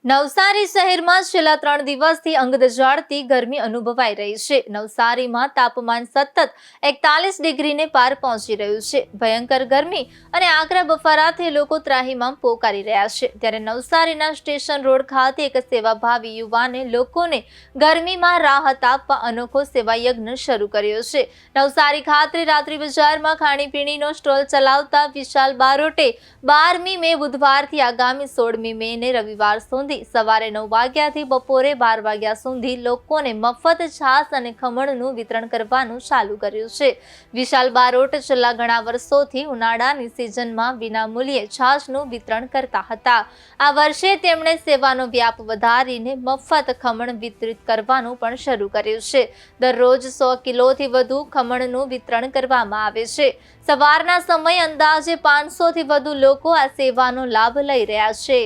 નવસારી શહેરમાં છેલ્લા 3 દિવસથી અંગદજાળતી ગરમી અનુભવાઈ રહી છે। નવસારીમાં તાપમાન સતત 41 ડિગ્રીને પાર પહોંચી રહ્યું છે। ભયંકર ગરમી અને આકરા બફારાથી લોકો ત્રાહિમામ પોકારી રહ્યા છે। ત્યારે નવસારીના સ્ટેશન રોડ ખાતે એક સેવાભાવી યુવાને લોકોને ગરમીમાં રાહત આપવા અનોખો સેવાયજ્ઞ શરૂ કર્યો છે। નવસારી ખાતે રાત્રિ બજારમાં ખાણીપીણીનો સ્ટોલ ચલાવતા વિશાલ બારોટે 12મી મે બુધવારથી આગામી 16મી મેને રવિવાર સુધી સવારે 9 વાગ્યાથી બપોરે 12 વાગ્યા સુધી લોકોને મફત છાશ અને ખમણનું વિતરણ કરવાનું ચાલુ કર્યું છે। વિશાલ બારોટ છેલ્લા ઘણા વર્ષોથી ઉનાળાની સિઝનમાં વિનામૂલ્યે છાશનું વિતરણ કરતા હતા। આ વર્ષે તેમણે સેવાનો વ્યાપ વધારીને મફત ખમણ વિતરિત કરવાનું પણ શરૂ કર્યું છે। દરરોજ 100 કિલોથી વધુ ખમણનું વિતરણ કરવામાં આવે છે। સવારના સમયે અંદાજે 500થી વધુ લોકો આ સેવાનો લાભ લઈ રહ્યા છે।